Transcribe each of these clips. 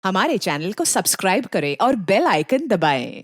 हमारे चैनल को सब्सक्राइब करें और बेल आइकन दबाएं।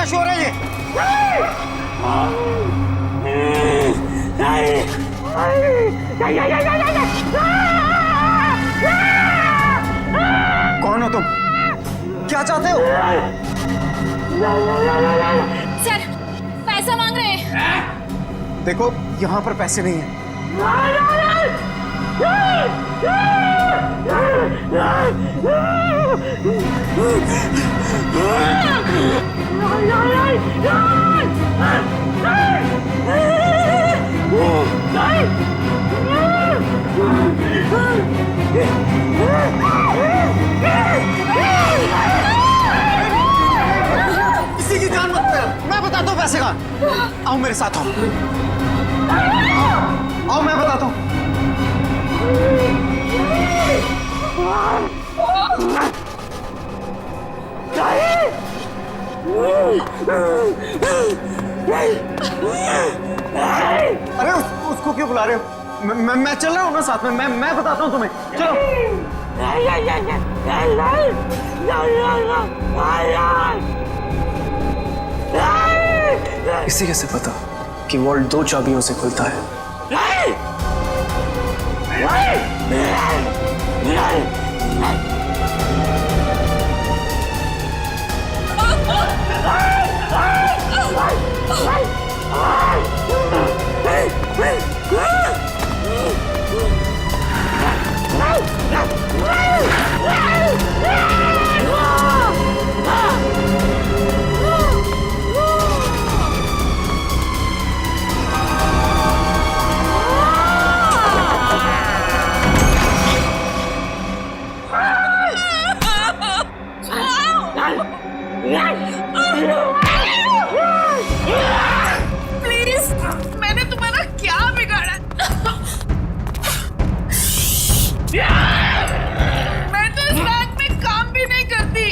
शोर है ये? कौन हो तुम? क्या चाहते हो? सर, पैसा मांग रहे हैं। देखो, यहाँ पर पैसे नहीं हैं। किसी की जान मत ले, मैं बताता हूँ पैसे का। आओ मेरे साथ आओ, आओ मैं बताता हूँ। अरे उसको क्यों बुला रहे हो? मैं चल रहा हूँ ना साथ में। मैं बताता हूँ तुम्हें। चलो। इसे कैसे पता कि वॉल्ट 2 चाबियों से खुलता है? प्लीज, मैंने तुम्हारा क्या बिगाड़ा? मैं तो इस बैंक में काम भी नहीं करती।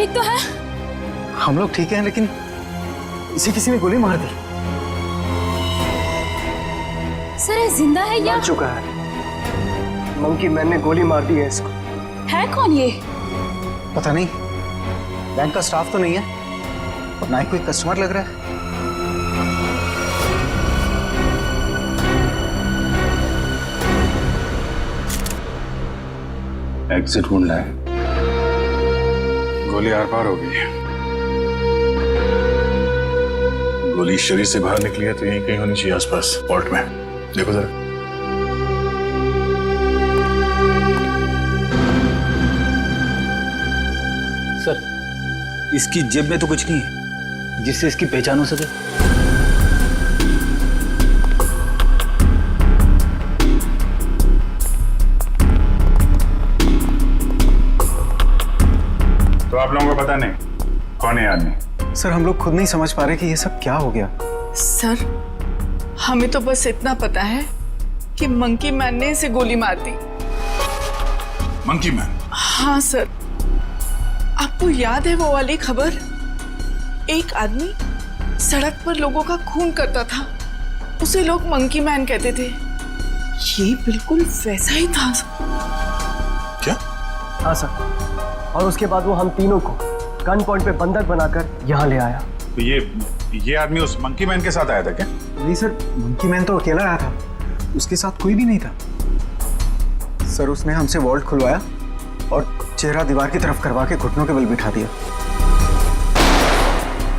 ठीक तो है? हम लोग ठीक हैं, लेकिन इसे किसी ने गोली मार दी। सर ये जिंदा है या मर चुका है। मंकी मैन ने गोली मार दी है इसको। है कौन ये? पता नहीं, बैंक का स्टाफ तो नहीं है और ना ही कोई कस्टमर लग रहा है। एग्जिट ढूंढना है। गोली आर पार हो गई है। गोली शरीर से बाहर निकली है तो यहीं कहीं होनी चाहिए आसपास, वॉल्ट में। देखो जरा। सर, इसकी जेब में तो कुछ नहीं है जिससे इसकी पहचान हो सके। तो आप लोगों को पता नहीं कौन है आदमी? सर हम लोग खुद नहीं समझ पा रहे कि ये सब क्या हो गया। सर हमें तो बस इतना पता है कि मंकी मैन ने इसे गोली मार दी। Monkey man? हाँ सर, आपको याद है वो वाली खबर? एक आदमी सड़क पर लोगों का खून करता था, उसे लोग मंकी मैन कहते थे। ये बिल्कुल वैसा ही था। क्या? हाँ सर, और उसके बाद वो हम तीनों को गन पॉइंट पे बंधक बनाकर यहाँ ले आया। तो ये आदमी उस मंकी मैन के साथ आया था क्या? नहीं सर, मंकी मैन तो अकेला आया था, उसके साथ कोई भी नहीं था। सर उसने हमसे वॉल्ट खुलवाया और चेहरा दीवार की तरफ करवा के घुटनों के बल बिठा दिया।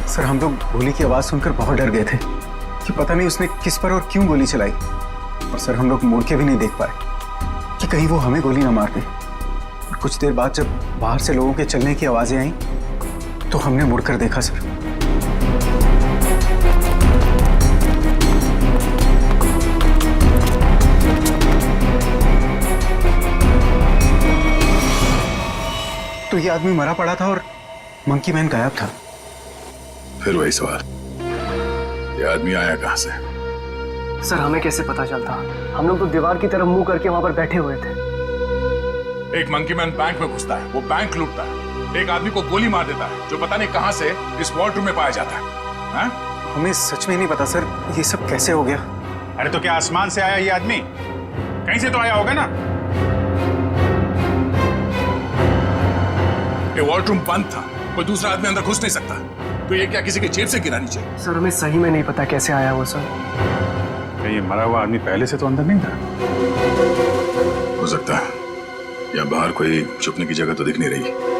सर हम लोग गोली की आवाज़ सुनकर बहुत डर गए थे कि पता नहीं उसने किस पर और क्यों गोली चलाई। और सर हम लोग मुड़ के भी नहीं देख पाए कि कहीं वो हमें गोली ना मार दे। और कुछ देर बाद जब बाहर से लोगों के चलने की आवाज़ें आईं तो हमने मुड़कर देखा सर। तो ये आदमी मरा पड़ा था और मंकी मैन गायब था। फिर वही सवाल, ये आदमी आया कहां से? सर हमें कैसे पता चलता? हम लोग तो दीवार की तरफ मुंह करके वहां पर बैठे हुए थे। एक मंकी मैन बैंक में घुसता है, वो बैंक लूटता है, एक आदमी को गोली मार देता है जो पता नहीं कहां से इस वॉल्ट रूम में पाया जाता है। हा? हमें सच में नहीं पता सर, ये सब कैसे हो गया। अरे तो क्या आसमान से आया ये आदमी? कहीं से तो आया होगा ना। ये वॉल्ट रूम बंद था, कोई दूसरा आदमी अंदर घुस नहीं सकता, तो ये क्या किसी के जेब से गिरा नीचे? सर हमें सही में नहीं पता कैसे आया वो सर। ये मरा हुआ आदमी पहले से तो अंदर नहीं था? हो सकता है, या बाहर कोई छुपने की जगह तो दिख नहीं रही।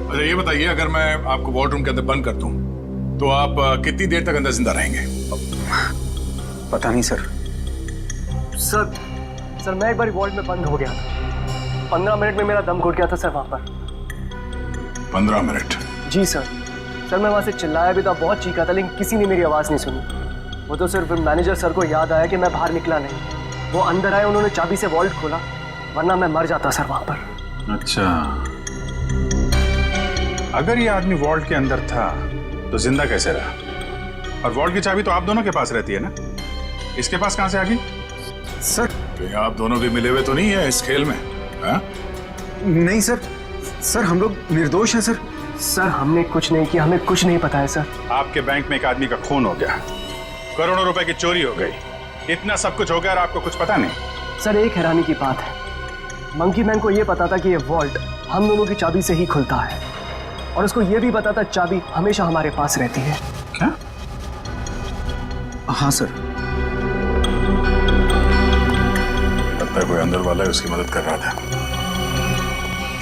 अच्छा ये बताइए, अगर मैं आपको वॉल्ट रूम के अंदर बंद कर दूं तो आप कितनी देर तक अंदर जिंदा रहेंगे? पता नहीं सर। सर मैं एक बार वॉल्ट में बंद हो गया था। 15 मिनट में मेरा दम घुट गया था सर वहां पर। 15 मिनट? जी सर मैं वहां से चिल्लाया भी था, बहुत चीखा था, लेकिन किसी ने मेरी आवाज नहीं सुनी। वो तो सिर्फ मैनेजर सर को याद आया कि मैं बाहर निकला नहीं। वो अंदर आए, उन्होंने चाबी से वॉल्ट खोला, वरना मैं मर जाता सर वहां पर। अच्छा, अगर ये आदमी वॉल्ट के अंदर था तो जिंदा कैसे रहा? और वॉल्ट की चाबी तो आप दोनों के पास रहती है ना, इसके पास कहां से आ गई? सर कहीं आप दोनों भी मिले हुए तो नहीं है इस खेल में? हा? नहीं सर हम लोग निर्दोष हैं सर। सर हमने कुछ नहीं किया, हमें कुछ नहीं पता है सर। आपके बैंक में एक आदमी का खून हो गया, करोड़ों रुपए की चोरी हो गई, इतना सब कुछ हो गया और आपको कुछ पता नहीं? सर एक हैरानी की बात है, मंकी मैन को यह पता था कि ये वॉल्ट हम दोनों की चाबी से ही खुलता है, और उसको यह भी पता था चाबी हमेशा हमारे पास रहती है। क्या? हाँ सर। लगता है कोई अंदर वाला है, उसकी मदद कर रहा था।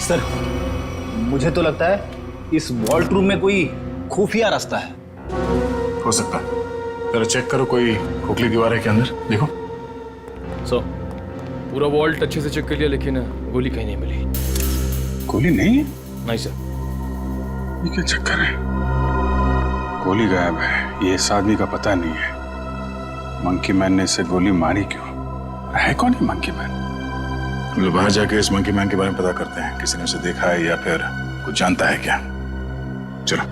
सर मुझे तो लगता है इस वॉल्ट रूम में कोई खुफिया रास्ता है। हो सकता है, जरा चेक करो, कोई खोखली दीवार है के अंदर, देखो। सर पूरा वॉल्ट अच्छे से चेक कर लिया, लेकिन गोली कहीं नहीं मिली। गोली नहीं है? नहीं सर। ये क्या चक्कर है? गोली गायब है, ये इस आदमी का पता नहीं है। मंकी मैन ने इसे गोली मारी क्यों? है कौन है मंकी मैन? हम लोग बाहर जाके इस मंकी मैन के बारे में पता करते हैं, किसी ने उसे देखा है या फिर कुछ जानता है क्या। चलो।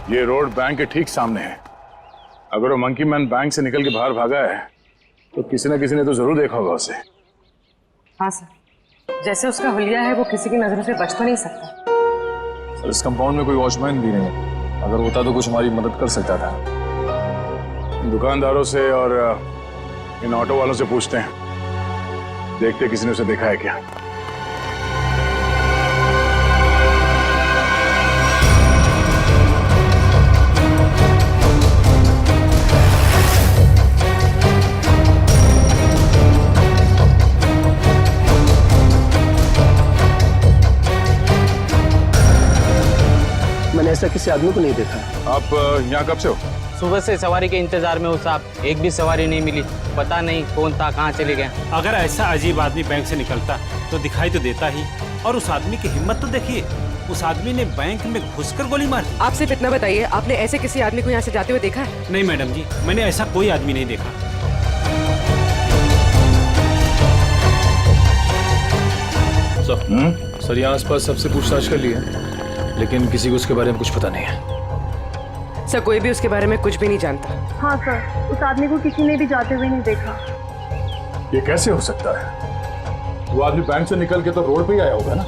ये रोड बैंक के ठीक सामने है। अगर वो मंकी मैन बैंक से निकल के बाहर भागा है तो किसी न किसी ने तो जरूर देखा होगा उसे। हाँ सर, जैसे उसका हुलिया है वो किसी की नजरों से बच तो नहीं सकता। सर इस कंपाउंड में कोई वॉचमैन भी नहीं है, अगर होता तो कुछ हमारी मदद कर सकता था। दुकानदारों से और इन ऑटो वालों से पूछते हैं, देखते किसी ने उसे देखा है क्या। मैंने ऐसा किसी आदमी को नहीं देखा। आप यहाँ कब से हो? सुबह से सवारी के इंतजार में हूँ साहब, एक भी सवारी नहीं मिली। पता नहीं कौन था, कहाँ चले गए। अगर ऐसा अजीब आदमी बैंक से निकलता तो दिखाई तो देता ही। और उस आदमी की हिम्मत तो देखिए, उस आदमी ने बैंक में घुसकर गोली मार दी। आप सिर्फ इतना बताइए, आपने ऐसे किसी आदमी को यहाँ से जाते हुए देखा है? नहीं मैडम जी, मैंने ऐसा कोई आदमी नहीं देखा। सर यहाँ आसपास सबसे पूछताछ कर लिया, लेकिन किसी को उसके बारे में कुछ पता नहीं है। सर कोई भी उसके बारे में कुछ भी नहीं जानता। हाँ सर, उस आदमी को किसी ने भी जाते हुए नहीं देखा। ये कैसे हो सकता है? वो आदमी बैंक से निकल के तो रोड पे ही आया होगा ना,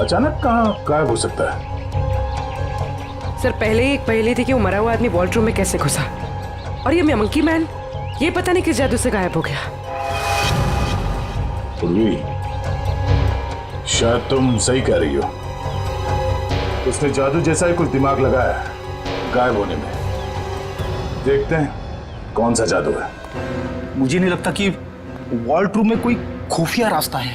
अचानक कहाँ गायब हो सकता है? सर पहले ही एक पहेली थी कि वो मरा हुआ आदमी वॉल्ट रूम में कैसे घुसा, और ये मंकी मैन ये पता नहीं किस जादू से गायब हो गया। पूर्वी, शायद तुम सही कह रही हो। उसने जादू जैसा ही कुछ दिमाग लगाया है गायब होने में। देखते हैं कौन सा जादू है। मुझे नहीं लगता कि वॉल्ट रूम में कोई खुफिया रास्ता है।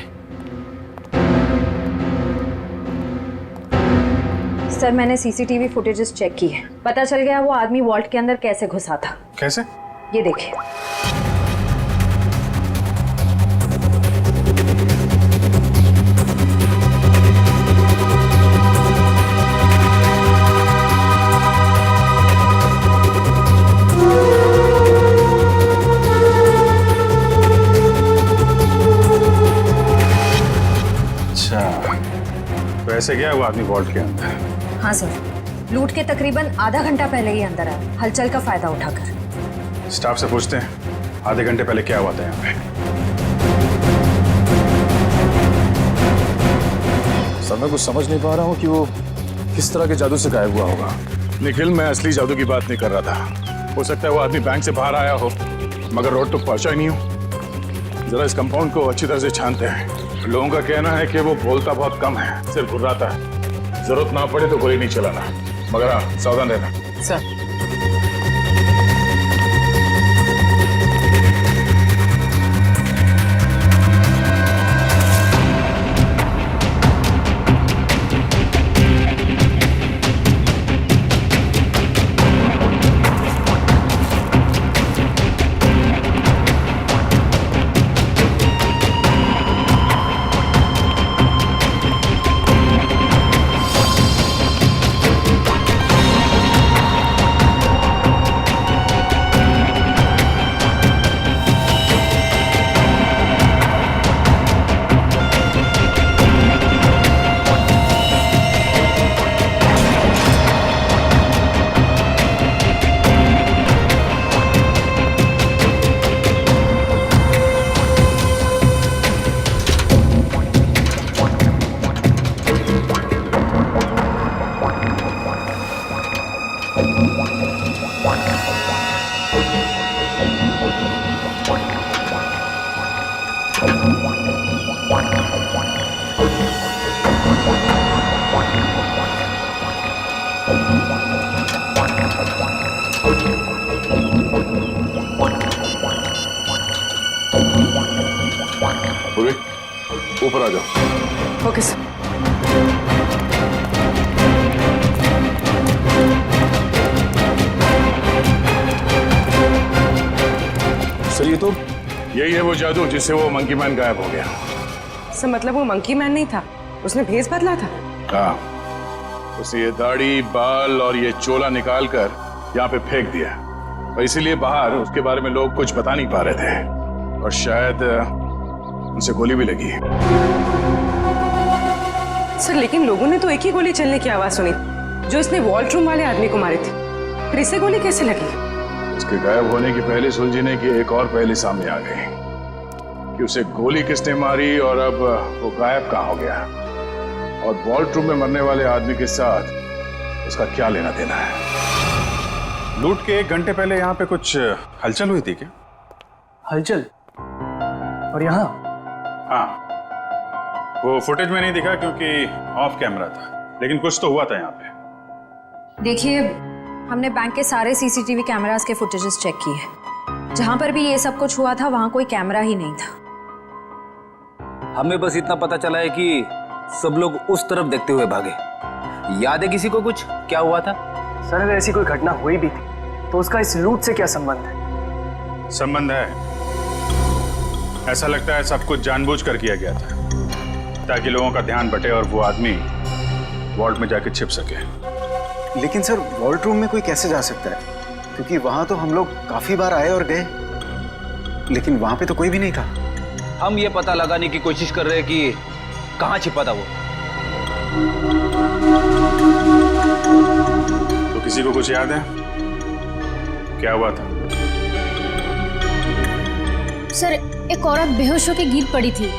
सर मैंने सीसीटीवी फुटेजेस चेक की है, पता चल गया वो आदमी वॉल्ट के अंदर कैसे घुसा था। कैसे? ये देखिए। वैसे गया वो आदमी वॉल्ट के अंदर? हाँ सर, लूट के तकरीबन आधा घंटा पहले ही अंदर आया, हलचल का फायदा उठाकर। स्टाफ से पूछते हैं आधे घंटे पहले क्या हुआ था यहाँ पे। सर मैं कुछ समझ नहीं पा रहा हूँ कि वो किस तरह के जादू से गायब हुआ होगा। निखिल, मैं असली जादू की बात नहीं कर रहा था। हो सकता है वो आदमी बैंक से बाहर आया हो मगर रोड तक पहुंचा ही नहीं हो। जरा इस कंपाउंड को अच्छी तरह से छानते हैं। लोगों का कहना है कि वो बोलता बहुत कम है, सिर्फ घुर्राता है। जरूरत ना पड़े तो गोली नहीं चलाना, मगर हाँ सावधान रहना। सर ऊपर आ जाओ। Okay sir. सर ये तो यही है वो जादू जिससे वो मंकी मैन गायब हो गया। सर मतलब वो मंकी मैन नहीं था, उसने भेस बदला था। हाँ, उसे ये दाढ़ी बाल और ये चोला निकाल कर यहाँ पे फेंक दिया, और इसीलिए बाहर उसके बारे में लोग कुछ बता नहीं पा रहे थे, और शायद उनसे गोली भी लगी। सर लेकिन लोगों ने तो एक ही गोली चलने की आवाज सुनी जो इसने वॉल्ट्रूम वाले आदमी को मारे थे, फिर इसे गोली कैसे लगी? उसके गायब होने की पहले सुलझने की एक और पहली सामने आ गई कि उसे गोली किसने मारी और अब वो गायब कहाँ हो गया, और वॉल्ट्रूम में मरने वाले आदमी के साथ उसका क्या लेना देना है। लूट के 1 घंटे पहले यहाँ पे कुछ हलचल हुई थी क्या? हलचल? और यहाँ? हाँ, वो फुटेज में नहीं दिखा क्योंकि ऑफ कैमरा था, लेकिन कुछ तो हुआ था यहाँ पे। देखिए, हमने बैंक के सारे सीसीटीवी कैमरास के फुटेजेस चेक किए। जहां पर भी ये सब कुछ हुआ था वहां कोई कैमरा ही नहीं था। हमें बस इतना पता चला है कि सब लोग उस तरफ देखते हुए भागे। याद है किसी को कुछ क्या हुआ था? सर, अगर ऐसी कोई घटना हुई भी थी तो उसका इस लूट से क्या संबंध है? संबंध है। ऐसा लगता है सब कुछ जानबूझकर किया गया था ताकि लोगों का ध्यान बटे और वो आदमी वॉल्ट में जाके छिप सके। लेकिन सर, वॉल्ट रूम में कोई कैसे जा सकता है? क्योंकि वहां तो हम लोग काफी बार आए और गए, लेकिन वहां पे तो कोई भी नहीं था। हम ये पता लगाने की कोशिश कर रहे हैं कि कहाँ छिपा था वो। तो किसी को कुछ याद है क्या हुआ था? सर, एक औरत बेहोश होकर गिर पड़ी थी।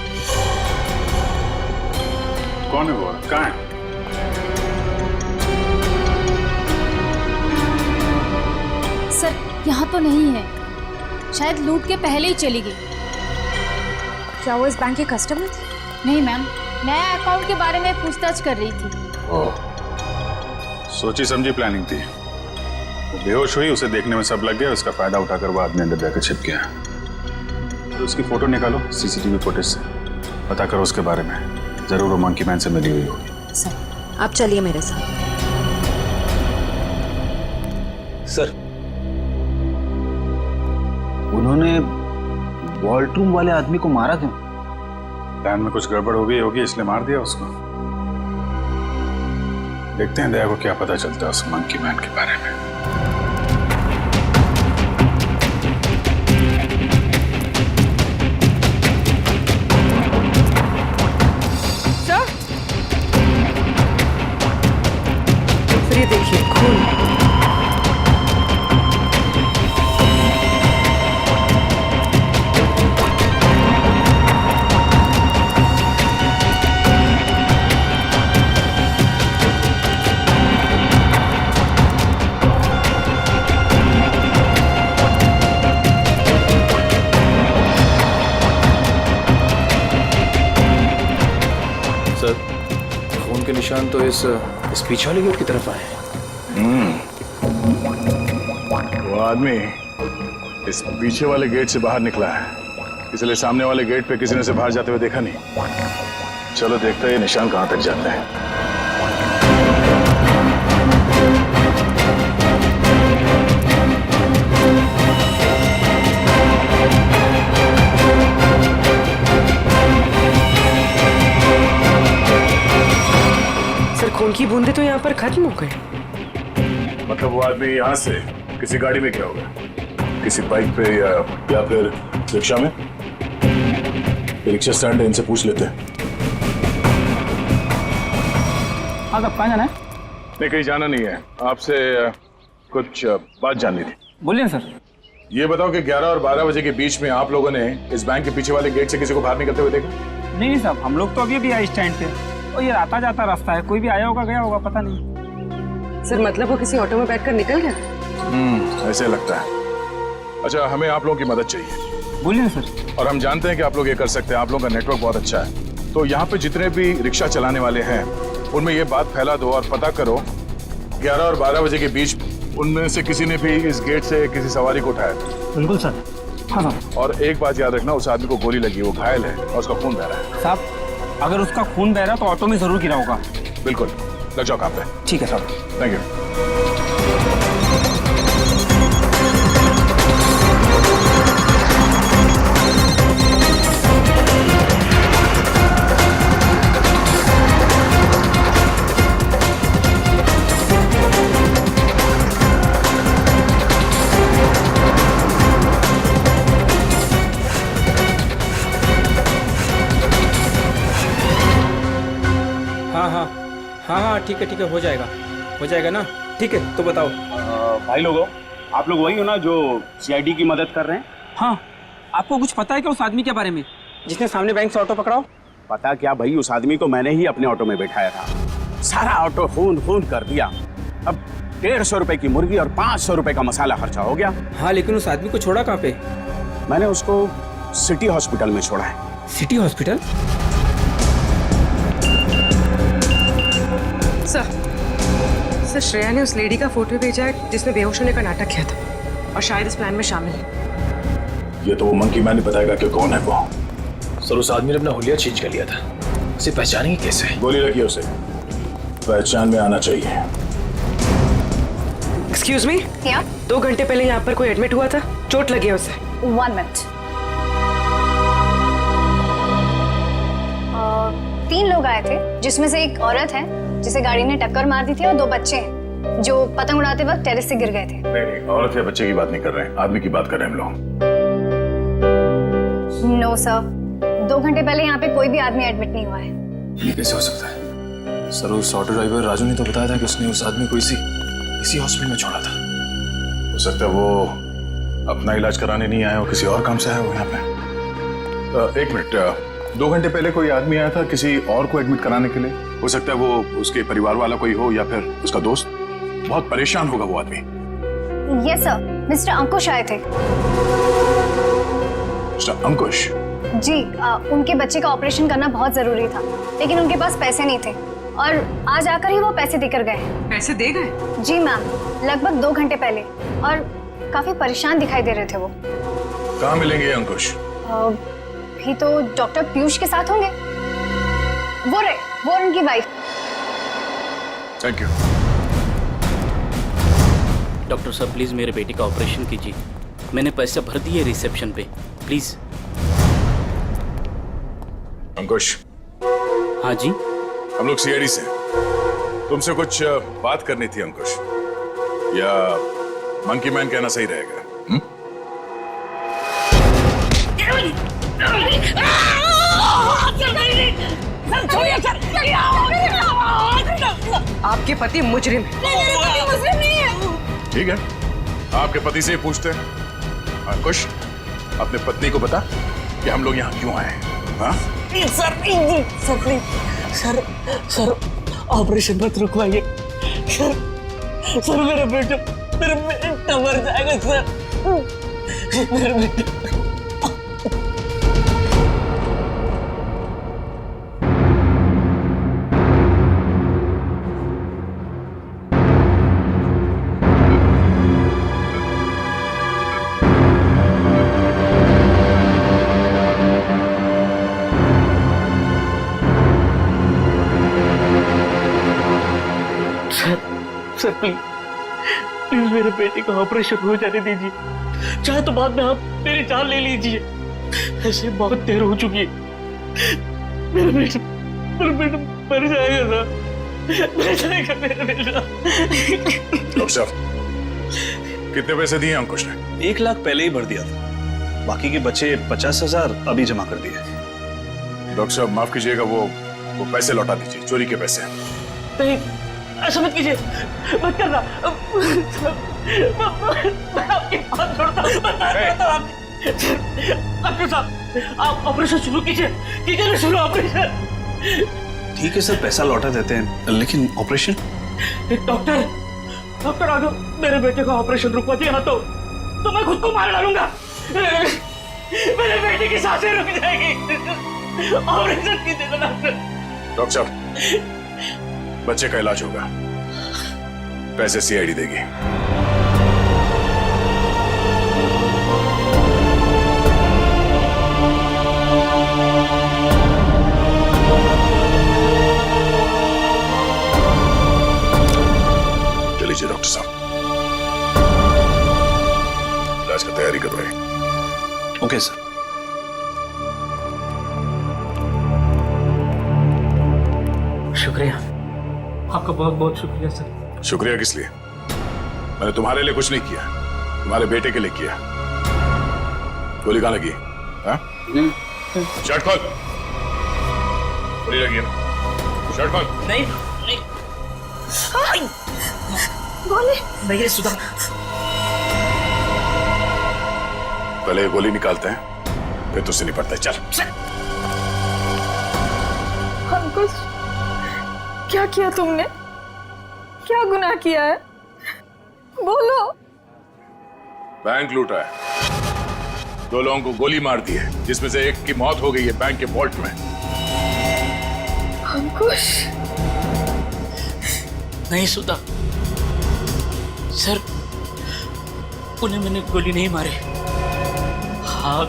कौन है वो? कहाँ है? सर, यहाँ तो नहीं है, शायद लूट के पहले ही चली गई। क्या वो इस बैंक के कस्टमर थी? नहीं मैम, नया अकाउंट के बारे में पूछताछ कर रही थी। ओह, सोची समझी प्लानिंग थी। वो बेहोश हुई, उसे देखने में सब लग गया, उसका फायदा उठाकर वो आदमी अंदर जाकर छिप गया। तो उसकी फोटो निकालो सीसीटीवी फुटेज से, पता करो उसके बारे में। जरूर वो मंकी मैन से मिली हुई होगी। सर, आप चलिए मेरे साथ। सर, उन्होंने वॉल्ट्रूम वाले आदमी को मारा क्यों? प्लान में कुछ गड़बड़ हो गई होगी, इसलिए मार दिया उसको। देखते हैं दया को क्या पता चलता है उस मंकी मैन के बारे में। सर, फिर ये देखिए खून। खून के निशान तो इस पीछे वाले गेट की तरफ आए हैं। वो आदमी इस पीछे वाले गेट से बाहर निकला है, इसलिए सामने वाले गेट पे किसी ने उसे बाहर जाते हुए देखा नहीं। चलो देखते हैं ये निशान कहां तक जाते हैं। खून की बूंदे तो यहाँ पर खत्म हो गए। मतलब वो आदमी यहाँ से किसी गाड़ी में क्या होगा? किसी बाइक पे या फिर रिक्शा में? रिक्शा स्टैंड है, इनसे पूछ लेते हैं। हाँ, कब कहाँ जाना है? नहीं, कहीं जाना नहीं है, आपसे कुछ बात जाननी थी। बोलिए सर। ये बताओ कि 11 और 12 बजे के बीच में आप लोगों ने इस बैंक के पीछे वाले गेट से किसी को बाहर निकलते हुए देखा? नहीं साहब, हम लोग तो अभी भी आए स्टैंड पे, और ये आता जाता रास्ता है, कोई भी आया होगा गया होगा, पता नहीं। सर, मतलब वो किसी ऑटो में बैठकर निकल गया? ऐसे लगता है। अच्छा, हमें आप लोगों की मदद चाहिए। बोलिए सर। और हम जानते हैं कि आप लोग ये कर सकते हैं, आप लोगों का नेटवर्क बहुत अच्छा है। तो यहाँ पे जितने भी रिक्शा चलाने वाले हैं उनमें ये बात फैला दो और पता करो 11 और 12 बजे के बीच उनमें से किसी ने भी इस गेट से किसी सवारी को उठाया। बिल्कुल सर। हाँ सर। और एक बात याद रखना, उस आदमी को गोली लगी, वो घायल है और उसका खून बह रहा है। साहब, अगर उसका खून बह रहा तो ऑटो में जरूर गिरा होगा। बिल्कुल, लग जाओ काम पे। ठीक है साहब। Thank you. हाँ, ठीक है, हो जाएगा। हो जाएगा ना? ठीक है, तो बताओ। भाई लोगों, आप लोग वही हो ना जो सीआईडी की मदद कर रहे हैं? हाँ। आपको कुछ पता है क्या उस आदमी के बारे में जिसने सामने बैंक से ऑटो पकड़ाओ? पता क्या भाई, उस आदमी को मैंने ही अपने ऑटो में बैठाया था। सारा ऑटो खून खून कर दिया। अब 150 रुपए की मुर्गी और 500 रुपए का मसाला खर्चा हो गया। हाँ, लेकिन उस आदमी को छोड़ा कहाँ पे? मैंने उसको सिटी हॉस्पिटल में छोड़ा है। City hospital? सर श्रेया ने उस लेडी का फोटो भेजा है जिसने बेहोश होने का नाटक किया था और शायद इस प्लान में शामिल है। ये तो वो मंकी मैन ही बताएगा कि कौन है वो। सर उस आदमी ने अपना हुलिया चेंज कर लिया था, उसे पहचानेंगे कैसे? गोली लगी उसे, पहचान में आना चाहिए। एक्सक्यूज मी, 2 घंटे पहले यहाँ पर कोई एडमिट हुआ था, चोट लगी है उसे। 1 मिनट। 3 लोग आए थे जिसमें से एक औरत है जिसे गाड़ी ने टक्कर मार दी थी और 2 बच्चे हैं जो पतंग उड़ाते वक्त टेरेस से गिर गए थे। नहीं, औरत या बच्चे की बात नहीं कर रहे हैं, आदमी की बात कर रहे हैं हम लोग। नो सर, 2 घंटे पहले यहाँ पे कोई भी आदमी एडमिट नहीं हुआ है। ये कैसे हो सकता है? सर उस ऑटो ड्राइवर राजू ने तो बताया था कि उसने उस आदमी को इसी हॉस्पिटल में छोड़ा था। हो सकता है वो अपना इलाज कराने नहीं आया हो, किसी और काम से आया हो यहाँ पे। 1 मिनट, 2 घंटे पहले कोई आदमी आया था किसी और को एडमिट कराने के लिए। हो सकता है वो उसके परिवार वाला कोई हो या फिर उसका दोस्त। बहुत परेशान होगा वो आदमी। यस सर, मिस्टर अंकुश आए थे। मिस्टर अंकुश? जी, उनके बच्चे का ऑपरेशन करना बहुत जरूरी था, लेकिन उनके पास पैसे नहीं थे और आज आकर ही वो पैसे देकर गए। पैसे दे गए? जी मैम, लगभग 2 घंटे पहले, और काफी परेशान दिखाई दे रहे थे वो। कहाँ मिलेंगे अंकुश? भी तो डॉक्टर पीयूष के साथ होंगे। वो उनकी वाइफ। Thank you. डॉक्टर साहब प्लीज मेरे बेटे का ऑपरेशन कीजिए, मैंने पैसे भर दिए रिसेप्शन पे, प्लीज। अंकुश? हाँ जी। हम लोग सीआईडी से, तुमसे कुछ बात करनी थी अंकुश, या मंकी मैन कहना सही रहेगा? आपके पति मुजरिम है। ठीक है, आपके पति से पूछते हैं। अंकुश, अपने पत्नी को बता कि हम लोग यहाँ क्यों आए हैं। हाँ? सर प्लीज, सर ऑपरेशन मत रुकवाइए। सर मेरा बेटा मर जाएगा सर, मेरा बेटा। सर प्लीज मेरे बेटे का ऑपरेशन हो जाने दीजिए, चाहे तो बाद में आप मेरी जान ले लीजिए। ऐसे बहुत देर हो चुकी है। मेरा बेटा मर जाएगा सर, मर जाएगा मेरा बेटा। डॉक्टर साहब, कितने पैसे दिए अंकुश ने? 1 लाख पहले ही भर दिया था, बाकी के बचे 50,000 अभी जमा कर दिए। डॉक्टर साहब माफ कीजिएगा, वो पैसे लौटा दीजिए, चोरी के पैसे। नहीं, ऐसा मत कीजिए, मत करना। मैं आपकी बात छोड़ता हूँ, डॉक्टर साहब आप ऑपरेशन शुरू कीजिए ना, शुरू ऑपरेशन। ठीक है सर, पैसा लौटा देते हैं, लेकिन ऑपरेशन? डॉक्टर आ जाओ, मेरे बेटे का ऑपरेशन रुकवा दिया ना तो मैं खुद को मार डालूंगा। मेरे बेटे की सांसें रुक जाएगी। ऑपरेशन कीजिए डॉक्टर। डॉक्टर साहब, बच्चे का इलाज होगा, पैसे सीआईडी देगी। चलिए डॉक्टर साहब, इलाज की तैयारी कर रहे हैं। Okay sir. शुक्रिया, आपका बहुत बहुत शुक्रिया सर। शुक्रिया किस लिए? मैंने तुम्हारे लिए कुछ नहीं किया, तुम्हारे बेटे के लिए किया। गोली कहाँ लगी? शर्ट खोल। गोली लगी है ना? शर्ट खोल। नहीं गोली नहीं सुधा, पहले ये गोली निकालते हैं, फिर तुझसे निपटते हैं। चल। अंकुश, क्या किया तुमने? क्या गुनाह किया है? बोलो। बैंक लूटा है, 2 लोगों को गोली मार दी है, जिसमें से एक की मौत हो गई है बैंक के वॉल्ट में। अंकुश। नहीं सुधा सर, उन्हें मैंने गोली नहीं मारी। हाँ,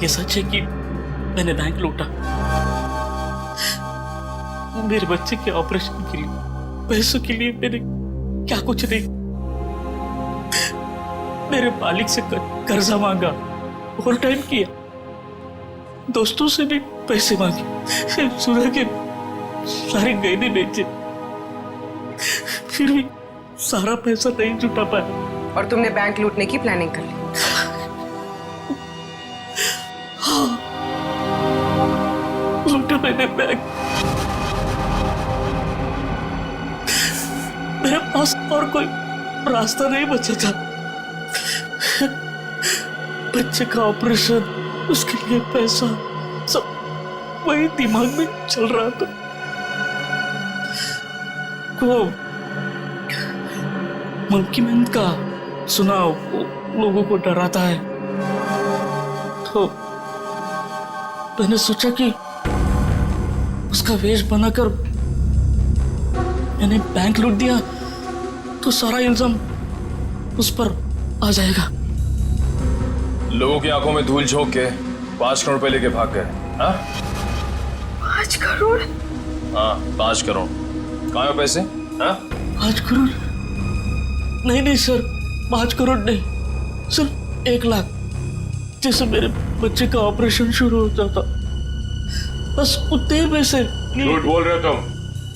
ये सच है कि मैंने बैंक लूटा। मेरे बच्चे के ऑपरेशन के लिए, पैसों के लिए मैंने क्या कुछ नहीं। मेरे मालिक से कर्जा मांगा, ओवर टाइम किया, दोस्तों से भी पैसे मांगे, सुना के सारे गहने बेचे, फिर भी सारा पैसा नहीं जुटा पाया। और तुमने बैंक लूटने की प्लानिंग कर ली? हाँ, लूटा मैंने बैंक। मेरे पास और कोई रास्ता नहीं बचा था। बच्चे का ऑपरेशन, उसके लिए पैसा, सब वही दिमाग में चल रहा था। वो मंकी मैन का सुना, लोगों को डराता है, तो मैंने सोचा कि उसका वेश बनाकर मैंने बैंक लूट दिया तो सारा इल्जाम उस पर आ जाएगा। लोगों की आंखों में धूल झोंक के 5 करोड़ रुपए लेके भाग गए। हाँ 5 करोड़? हाँ 5 करोड़। कहाँ है पैसे? हाँ 5 करोड़ नहीं सर, 5 करोड़ नहीं, सिर्फ 1 लाख। जैसे मेरे बच्चे का ऑपरेशन शुरू हो जाता, बस उतने पैसे। झूठ बोल रहे हो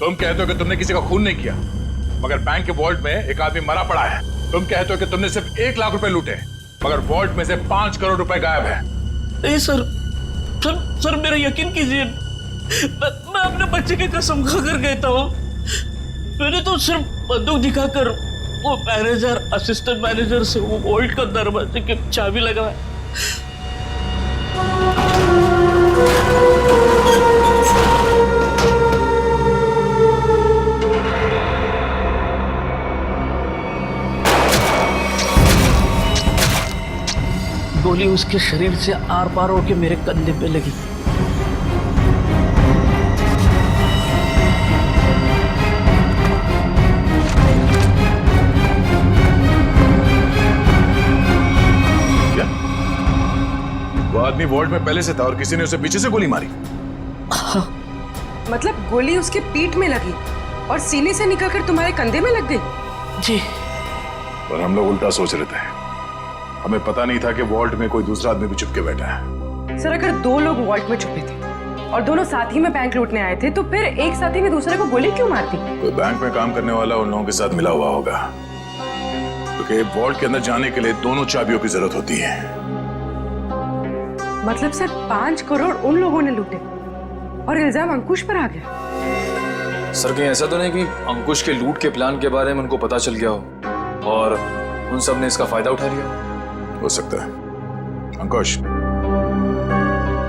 तुम कहते हो कि तुमने किसी का खून नहीं किया, मगर बैंक के वॉल्ट में एक आदमी मरा पड़ा है। तुम कहते हो कि तुमने सिर्फ 1 लाख रुपए लूटे, मगर वॉल्ट में से 5 करोड़ रुपए गायब है। नहीं सर मेरा यकीन कीजिए, मैं अपने बच्चे की कसम खाकर कहता हूँ। मैंने तो सिर्फ बंदूक दिखाकर वो मैनेजर, असिस्टेंट मैनेजर से वो वॉल्ट का दरवाजे की चाबी लगाया। गोली उसके शरीर से आर पार होकर मेरे कंधे पे लगी। क्या? वो आदमी वॉल्ट में पहले से था और किसी ने उसे पीछे से गोली मारी? हाँ। मतलब गोली उसके पीठ में लगी और सीने से निकलकर तुम्हारे कंधे में लग गई? जी। पर हम लोग उल्टा सोच रहे थे, हमें पता नहीं था कि वॉल्ट में कोई दूसरा आदमी भी छुप के बैठा है। सर अगर 2 लोग वॉल्ट में छुपे थे और दोनों साथ ही में बैंक लूटने आए थे, तो फिर एक साथी ने दूसरे को गोली क्यों मारती? कोई बैंक में काम करने वाला उन लोगों के साथ मिला हुआ होगा, क्योंकि वॉल्ट के अंदर जाने के लिए दोनों चाबियों की जरूरत होती है। मतलब सर 5 करोड़ उन लोगों ने लूटे और इल्जाम अंकुश पर आ गया? सर कहीं ऐसा तो नहीं कि अंकुश के लूट के प्लान के बारे में उनको पता चल गया हो और उन सब ने इसका फायदा उठा लिया? हो सकता है। अंकुश,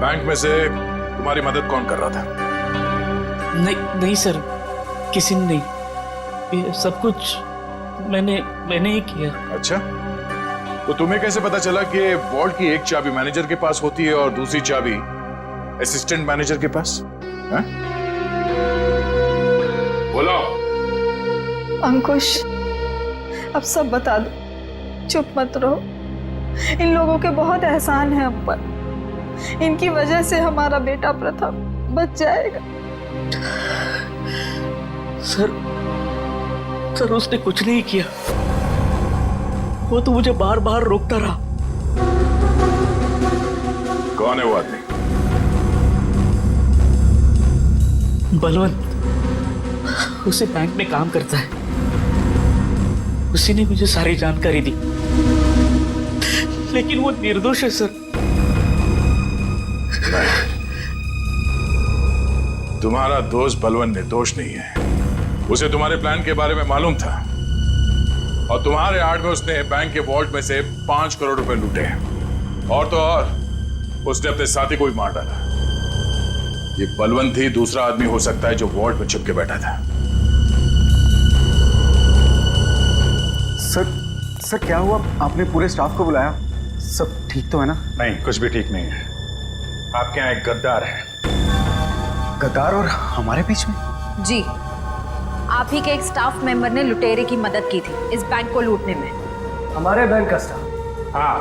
बैंक में से तुम्हारी मदद कौन कर रहा था? नहीं सर, किसी ने नहीं। ये सब कुछ मैंने ही किया। अच्छा, तो तुम्हें कैसे पता चला कि वॉल्ट की एक चाबी मैनेजर के पास होती है और दूसरी चाबी असिस्टेंट मैनेजर के पास? है? बोलो। अंकुश, अब सब बता दो, चुप मत रहो। इन लोगों के बहुत एहसान है हम पर। इनकी वजह से हमारा बेटा प्रथम बच जाएगा। सर उसने कुछ नहीं किया, वो तो मुझे बार बार रोकता रहा। कौन है वो आदमी? बलवंत, उसे बैंक में काम करता है। उसी ने मुझे सारी जानकारी दी, लेकिन वो निर्दोष है सर। नहीं, तुम्हारा दोस्त बलवंत निर्दोष नहीं है। उसे तुम्हारे प्लान के बारे में मालूम था और तुम्हारे आड़ में उसने बैंक के वॉल्ट में से 5 करोड़ रुपए लूटे। और तो और उसने अपने साथी को भी मार डाला। ये बलवंत ही दूसरा आदमी हो सकता है जो वॉल्ट में छुप के बैठा था। सर क्या हुआ? आपने पूरे स्टाफ को बुलाया? सब ठीक तो है ना? नहीं, कुछ भी ठीक नहीं है। आपके यहाँ एक गद्दार है। गद्दार और हमारे बीच में? जी, आप ही के एक स्टाफ मेंबर ने लुटेरे की मदद की थी इस बैंक को लूटने में। हमारे बैंक का स्टाफ? हाँ,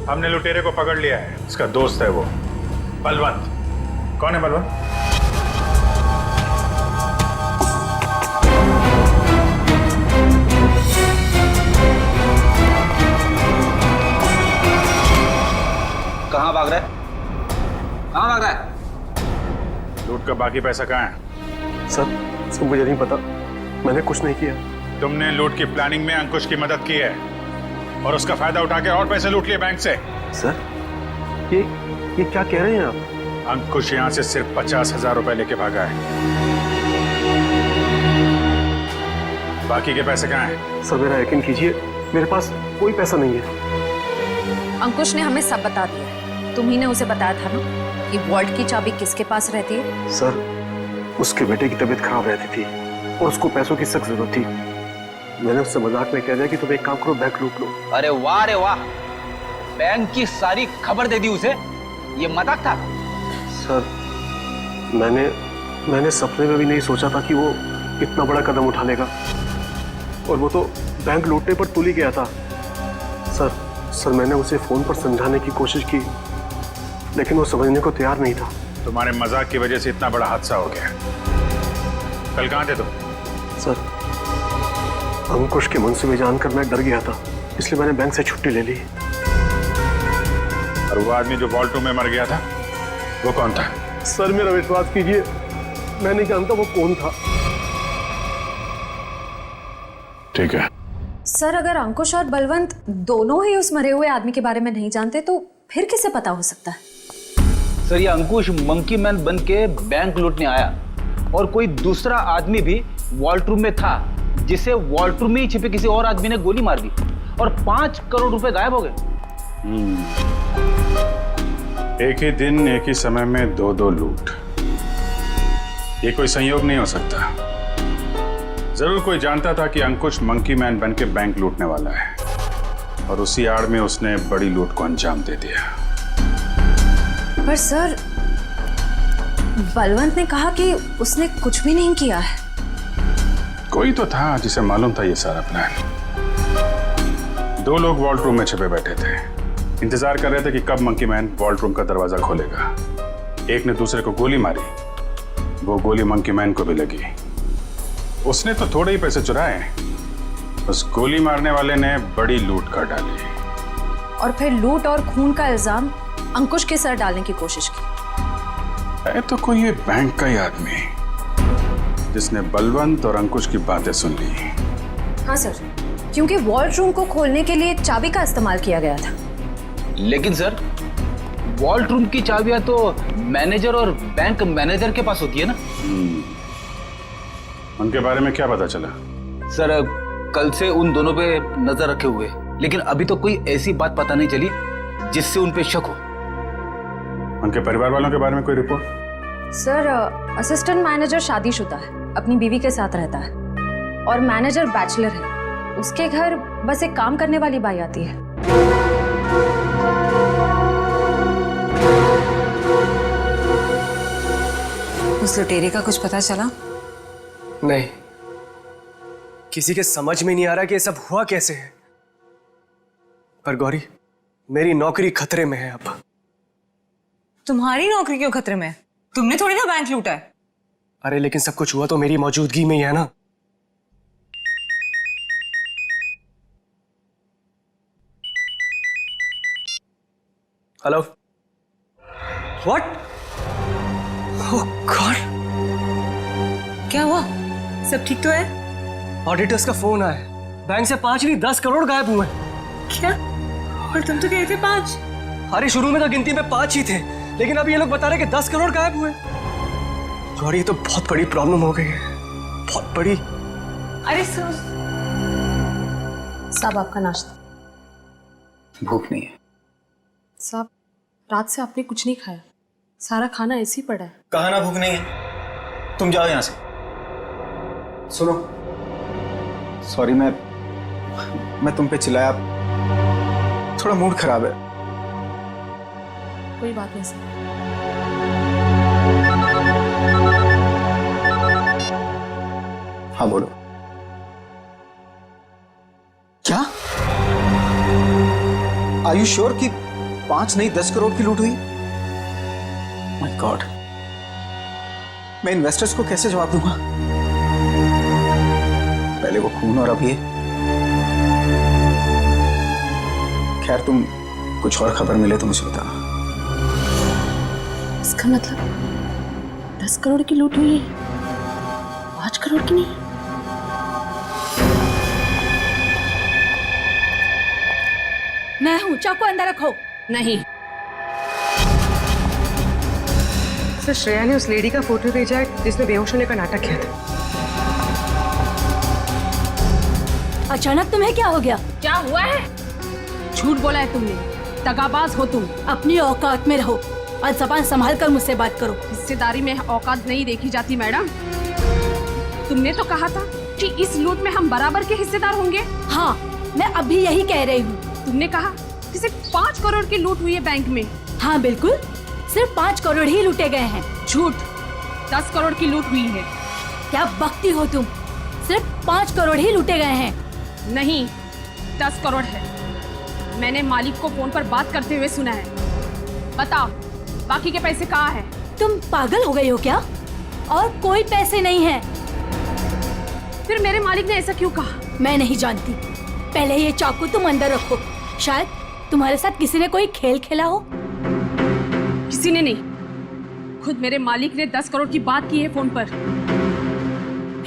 हमने लुटेरे को पकड़ लिया है। उसका दोस्त है वो बलवंत। कौन है बलवंत? कहाँ भाग रहा है? कहाँ भाग रहा है? लूट का बाकी पैसा कहाँ है? सर मुझे नहीं पता, मैंने कुछ नहीं किया। तुमने लूट की प्लानिंग में अंकुश की मदद की है और उसका फायदा उठा के और पैसे लूट लिए बैंक से। सर ये क्या कह रहे हैं आप? अंकुश यहाँ से सिर्फ 50,000 रुपए लेके भागा है। बाकी के पैसे कहाँ हैं? सर मेरा यकीन कीजिए, मेरे पास कोई पैसा नहीं है। अंकुश ने हमें सब बता दिया है। तुम्ही ने उसे बताया था ना कि वॉल्ट की चाबी किसके पास रहती है? सर उसके बेटे की तबीयत खराब रहती थी और उसको पैसों की सख्त जरूरत थी। मैंने उससे मजाक में कह दिया कि तुम एक काम करो, बैंक लूट लो। अरे वाह, बैंक की सारी खबर दे दी उसे। ये मजाक था? सर मैंने सपने में भी नहीं सोचा था कि वो इतना बड़ा कदम उठा लेगा। और वो तो बैंक लूटने पर तुल ही गया था। सर मैंने उसे फोन पर समझाने की कोशिश की, लेकिन वो समझने को तैयार नहीं था। तुम्हारे मजाक की वजह से इतना बड़ा हादसा हो गया। कल कहाँ थे तुम? सर अंकुश के मंसूबे जानकर मैं डर गया था, इसलिए मैंने बैंक से छुट्टी ले ली। और वो आदमी जो वॉल्ट रूम में मर गया था, वो कौन था? सर मेरा विश्वास कीजिए, मैं नहीं जानता वो कौन था। ठीक है। सर अगर अंकुश और बलवंत दोनों ही उस मरे हुए आदमी के बारे में नहीं जानते तो फिर किसे पता हो सकता है? सर ये अंकुश मंकी मैन बन के बैंक लूटने आया और कोई दूसरा आदमी भी वॉल्ट रूम में था, जिसे वॉल्ट रूम में ही छिपे किसी और आदमी ने गोली मार दी और 5 करोड़ रुपए गायब हो गए। एक ही दिन एक ही समय में दो लूट, ये कोई संयोग नहीं हो सकता। जरूर कोई जानता था कि अंकुश मंकी मैन बन के बैंक लूटने वाला है और उसी आड़ में उसने बड़ी लूट को अंजाम दे दिया। पर सर बलवंत ने कहा कि उसने कुछ भी नहीं किया है। कोई तो था जिसे मालूम था ये सारा प्लान। 2 लोग वॉल्ट रूम में छिपे बैठे थे, इंतजार कर रहे थे कि कब मंकी मैन वॉल्ट रूम का दरवाजा खोलेगा। एक ने दूसरे को गोली मारी, वो गोली मंकी मैन को भी लगी। उसने तो थोड़े ही पैसे चुराए, उस गोली मारने वाले ने बड़ी लूट कर डाली और फिर लूट और खून का इल्जाम अंकुश के सर डालने की कोशिश की। है तो कोई ये बैंक का ही आदमी जिसने बलवंत और अंकुश की बातें सुन ली। हाँ सर, क्योंकि वॉल्ट रूम को खोलने के लिए चाबी का इस्तेमाल किया गया था। लेकिन सर वॉल्ट रूम की चाबियां तो मैनेजर और बैंक मैनेजर के पास होती है ना। उनके बारे में क्या पता चला? सर कल से उन दोनों पे नजर रखे हुए, लेकिन अभी तो कोई ऐसी बात पता नहीं चली जिससे उन पे शक हो। उनके परिवार वालों के बारे में कोई रिपोर्ट? सर असिस्टेंट मैनेजर शादीशुदा है, अपनी बीवी के साथ रहता है और मैनेजर बैचलर है। उसके घर बस एक काम करने वाली बाई आती है। उस लुटेरे का कुछ पता चला? नहीं, किसी के समझ में नहीं आ रहा कि ये सब हुआ कैसे है। पर गौरी, मेरी नौकरी खतरे में है अब। तुम्हारी नौकरी क्यों खतरे में? तुमने थोड़ी ना बैंक लूटा है। अरे लेकिन सब कुछ हुआ तो मेरी मौजूदगी में ही है ना। Hello, what? ओह गॉड, क्या हुआ? सब ठीक तो है? ऑडिटर्स का फोन आया, बैंक से 5 नहीं 10 करोड़ गायब हुए। क्या? और तुम तो कह रहे थे 5। अरे शुरू में तो गिनती में 5 ही थे, लेकिन अब ये लोग बता रहे कि 10 करोड़ गायब हुए। और ये तो बहुत बड़ी प्रॉब्लम हो गई है। बहुत बड़ी। अरे साहब आपका नाश्ता। भूख नहीं है। साहब रात से आपने कुछ नहीं खाया, सारा खाना ऐसे ही पड़ा है। कहा ना भूख नहीं है, तुम जाओ यहां से। सुनो, सॉरी मैं तुम पे चिल्लाया, थोड़ा मूड खराब है। कोई बात नहीं सर। हाँ बोलो। क्या? आर यू श्योर कि 5 नहीं 10 करोड़ की लूट हुई? माय गॉड, मैं इन्वेस्टर्स को कैसे जवाब दूंगा? पहले वो खून और अब ये। खैर, तुम कुछ और खबर मिले तो मुझे बताना। इसका मतलब 10 करोड़ की लूट हुई है, 5 करोड़ की नहीं। मैं हूं, चाकू अंदर रखो। नहीं। सर, श्रेया ने उस लेडी का फोटो भेजा है जिसने बेहोश होने का नाटक किया था। अचानक तुम्हें क्या हो गया? क्या हुआ है? झूठ बोला है तुमने, दगाबाज हो तुम। अपनी औकात में रहो और जबान संभाल कर मुझसे बात करो। हिस्सेदारी में औकात नहीं देखी जाती मैडम। तुमने तो कहा था कि इस लूट में हम बराबर के हिस्सेदार होंगे। हाँ, मैं अभी यही कह रही हूँ। तुमने कहा कि सिर्फ 5 करोड़ की लूट हुई है बैंक में। हाँ बिल्कुल, सिर्फ 5 करोड़ ही लूटे गए हैं। झूठ, 10 करोड़ की लूट हुई है। क्या बकती हो तुम? सिर्फ 5 करोड़ ही लूटे गए हैं। नहीं, 10 करोड़ है। मैंने मालिक को फोन पर बात करते हुए सुना है। बताओ, बाकी के पैसे कहाँ हैं? तुम पागल हो गई हो क्या? और कोई पैसे नहीं है। फिर मेरे मालिक ने ऐसा क्यों कहा? मैं नहीं जानती। पहले ये चाकू तुम अंदर रखो। शायद तुम्हारे साथ किसी ने कोई खेल खेला हो। किसी ने नहीं, खुद मेरे मालिक ने 10 करोड़ की बात की है फोन पर।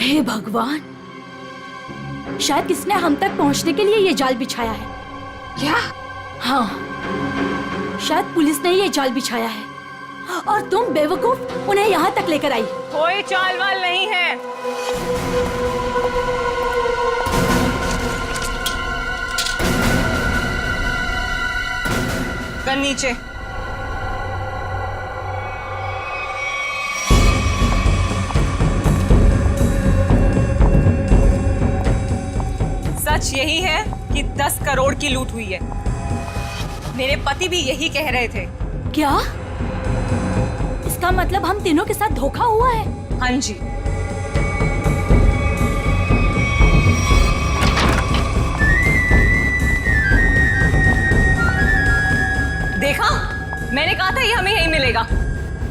हे भगवान, शायद किसने हम तक पहुंचने के लिए ये जाल बिछाया है। क्या? हाँ, शायद पुलिस ने ये जाल बिछाया है और तुम बेवकूफ उन्हें यहाँ तक लेकर आई। कोई चाल वाल नहीं है। गन नीचे। सच यही है कि 10 करोड़ की लूट हुई है। मेरे पति भी यही कह रहे थे। क्या? इसका मतलब हम तीनों के साथ धोखा हुआ है? हाँ जी। देखा, मैंने कहा था ये हमें यही मिलेगा।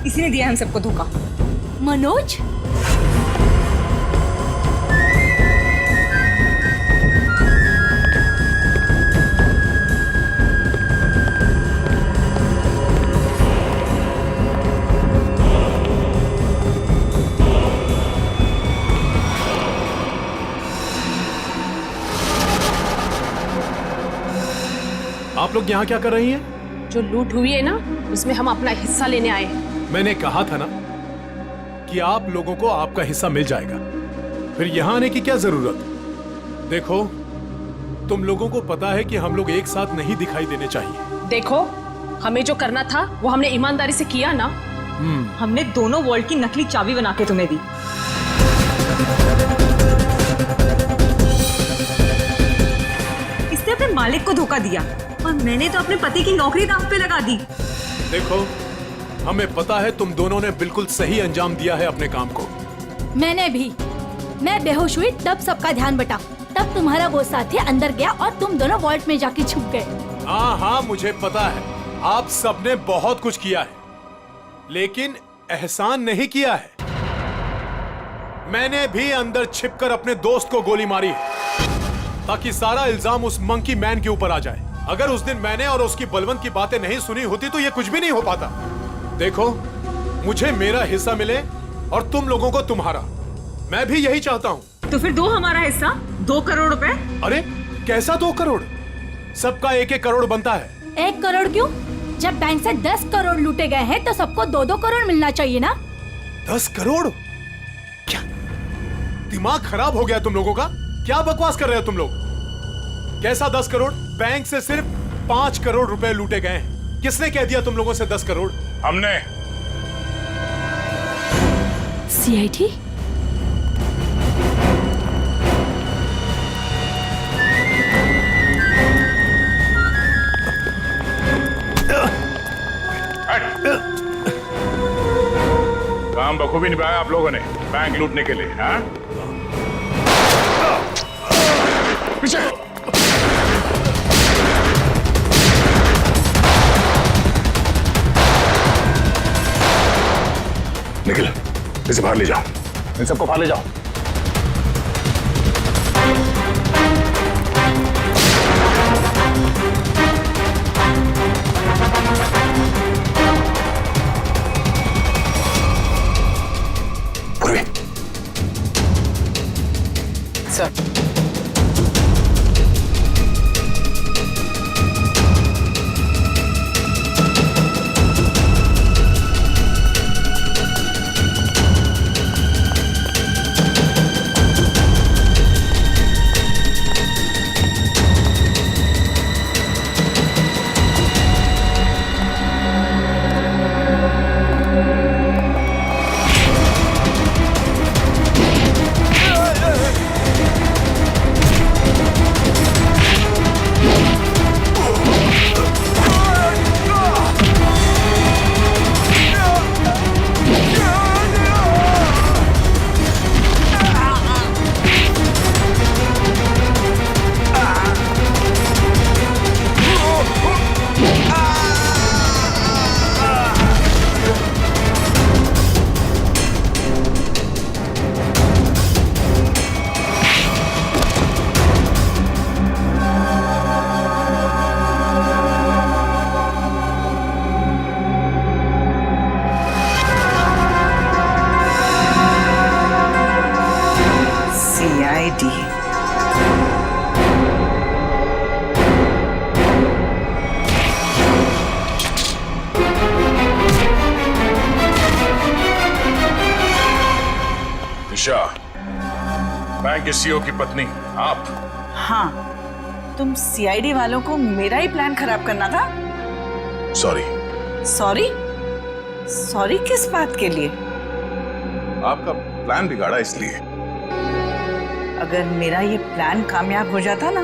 इसी ने दिया हम सबको धोखा। मनोज? आप लोग यहाँ क्या कर रही हैं? जो लूट हुई है ना, उसमें हम अपना हिस्सा लेने आए हैं। मैंने कहा था ना कि आप लोगों को आपका हिस्सा मिल जाएगा, फिर यहाँ आने की क्या जरूरत? देखो, तुम लोगों को पता है कि हम लोग एक साथ नहीं दिखाई देने चाहिए। देखो, हमें जो करना था वो हमने ईमानदारी से किया ना। हमने दोनों वॉल्ट की नकली चाबी बना के तुम्हें दी। इसने अपने मालिक को धोखा दिया और मैंने तो अपने पति की नौकरी दांव पे लगा दी। देखो, हमें पता है तुम दोनों ने बिल्कुल सही अंजाम दिया है अपने काम को। मैंने भी। मैं बेहोश हुई तब सबका ध्यान बटा। तब तुम्हारा वो साथी अंदर गया और तुम दोनों वॉल्ट में जाके छुप गए। हाँ हाँ, मुझे पता है आप सबने बहुत कुछ किया है, लेकिन एहसान नहीं किया है। मैंने भी अंदर छिपकर अपने दोस्त को गोली मारी है ताकि सारा इल्जाम उस मंकी मैन के ऊपर आ जाए। अगर उस दिन मैंने और उसकी बलवंत की बातें नहीं सुनी होती तो ये कुछ भी नहीं हो पाता। देखो, मुझे मेरा हिस्सा मिले और तुम लोगों को तुम्हारा। मैं भी यही चाहता हूँ। तो फिर दो हमारा हिस्सा, 2 करोड़ रुपए। अरे कैसा 2 करोड़? सबका 1-1 करोड़ बनता है। 1 करोड़ क्यों? जब बैंक से 10 करोड़ लूटे गए हैं तो सबको 2-2 करोड़ मिलना चाहिए ना। 10 करोड़? क्या दिमाग खराब हो गया तुम लोगों का? क्या बकवास कर रहे हो तुम लोग? कैसा 10 करोड़? बैंक से सिर्फ 5 करोड़ रुपए लूटे गए हैं। किसने कह दिया तुम लोगों से 10 करोड़? हमने। सीआईडी? काम बखूबी निभाया आप लोगों ने बैंक लूटने के लिए। हाँ? पीछे। निखिल, इसे बाहर ले जाओ। इन सबको बाहर ले जाओ। बैंक के सीईओ की पत्नी आप? हाँ, तुम सीआईडी वालों को मेरा ही प्लान खराब करना था। सॉरी। सॉरी? सॉरी किस बात के लिए? आपका प्लान बिगाड़ा इसलिए। अगर मेरा ये प्लान कामयाब हो जाता ना,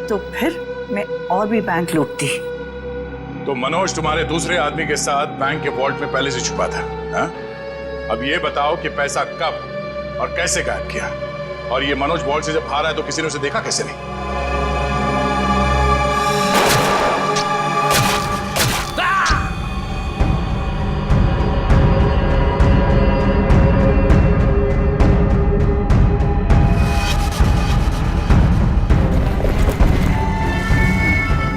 तो फिर मैं और भी बैंक लूटती। तो मनोज तुम्हारे दूसरे आदमी के साथ बैंक के वॉल्ट में पहले से छुपा था। हा? अब ये बताओ कि पैसा कब और कैसे गायब किया? और ये मनोज वॉल्ट से जब बाहर आया तो किसी ने उसे देखा कैसे नहीं?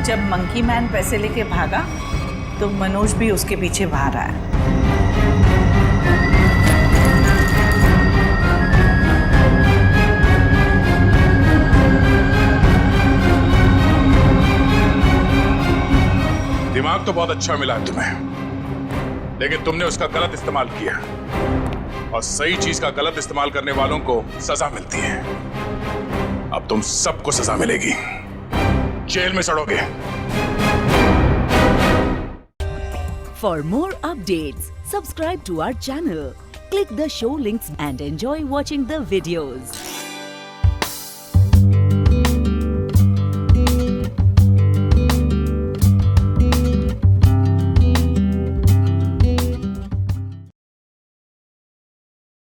जब मंकी मैन पैसे लेके भागा तो मनोज भी उसके पीछे बाहर आया। दिमाग तो बहुत अच्छा मिला तुम्हें, लेकिन तुमने उसका गलत इस्तेमाल किया। और सही चीज का गलत इस्तेमाल करने वालों को सजा मिलती है। अब तुम सबको सजा मिलेगी, जेल में सड़ोगे। For more updates, subscribe to our channel, click the show links and enjoy watching the videos.